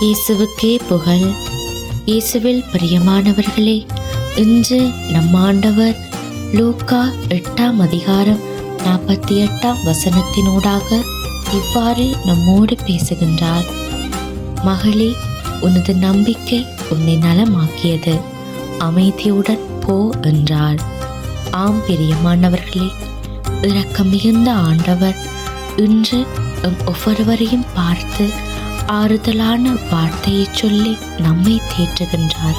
இயேசுவுக்கே புகழ். இயேசுவில் பிரியமானவர்களே, இன்று நம் ஆண்டவர் லூக்கா 8ஆம் அதிகாரம் 48ஆம் வசனத்தினூடாக இவ்வாறு நம்மோடு பேசுகின்றார். மகளே, உனது நம்பிக்கை உன்னை நலமாக்கியது, அமைதியுடன் போ என்றார். ஆம் பிரியமானவர்களே, இரக்கம் மிகுந்த ஆண்டவர் இன்று ஒவ்வொருவரையும் பார்த்து ஆறுதலான வார்த்தையை சொல்லி நம்மை தேற்றுகின்றார்.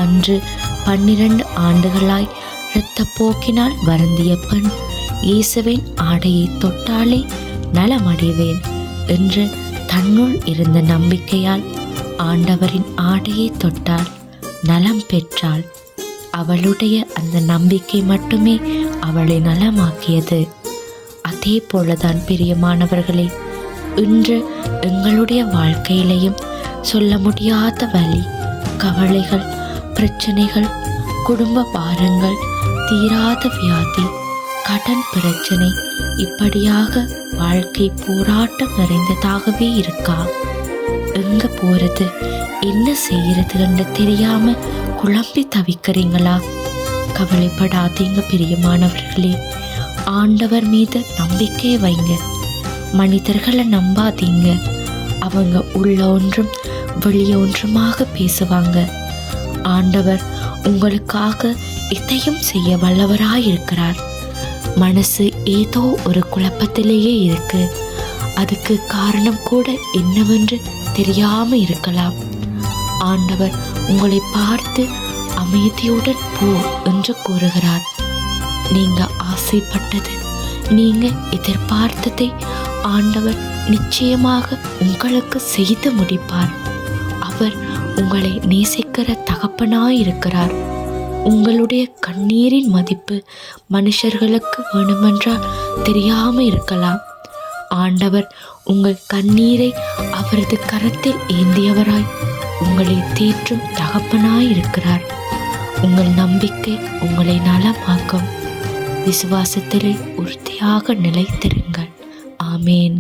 அன்று 12 ஆண்டுகளாய் இரத்தப்போக்கினால் வருந்திய பெண் இயேசுவின் ஆடையை தொட்டாலே நலமடைவேன் என்று தன்னுள் இருந்த நம்பிக்கையால் ஆண்டவரின் ஆடையை தொட்டால் நலம் பெற்றாள். அவளுடைய அந்த நம்பிக்கை மட்டுமே அவளை நலமாக்கியது. அதே போலதான் பிரியமானவர்களே, இன்று எங்களுடைய வாழ்க்கையிலையும் சொல்ல முடியாத வலி, கவலைகள், பிரச்சனைகள், குடும்ப பாரங்கள், தீராத வியாதி, கடன் பிரச்சனை, இப்படியாக வாழ்க்கை போராட்டம் நிறைந்ததாகவே இருக்கா? எங்க போறது, என்ன செய்யறது என்று தெரியாம குழம்பி தவிக்கிறீங்களா? கவலைப்படாதீங்க பிரியமானவர்களே, ஆண்டவர் மீது நம்பிக்கை வைங்க. மனிதர்களை நம்பாதீங்க. அவங்க உள்ள ஒன்றும் வெளிய ஒன்றுமாக பேசுவாங்க. ஆண்டவர் உங்களுக்காக இதையும் செய்ய வல்லவராயிருக்கிறார். மனசு ஏதோ ஒரு குழப்பத்திலேயே இருக்கு. அதுக்கு காரணம் கூட என்னவென்று தெரியாம இருக்கலாம். ஆண்டவர் உங்களை பார்த்து அமைதியுடன் போ என்று கூறுகிறார். நீங்க ஆசைப்பட்டது, நீங்க எதிர்பார்த்ததை ஆண்டவர் நிச்சயமாக உங்களுக்கு செய்து முடிப்பார். அவர் உங்களை நேசிக்கிற தகப்பனாயிருக்கிறார். உங்களுடைய கண்ணீரின் மதிப்பு மனுஷர்களுக்கு வேணுமென்றால் தெரியாம இருக்கலாம். ஆண்டவர் உங்கள் கண்ணீரை அவரது கரத்தில் ஏந்தியவராய் உங்களை தேற்றும் தகப்பனாயிருக்கிறார். உங்கள் நம்பிக்கை உங்களை நலமாக்கும். விசுவாசத்திலே உறுதியாக நிலைத்திருங்கள். ஆமேன்.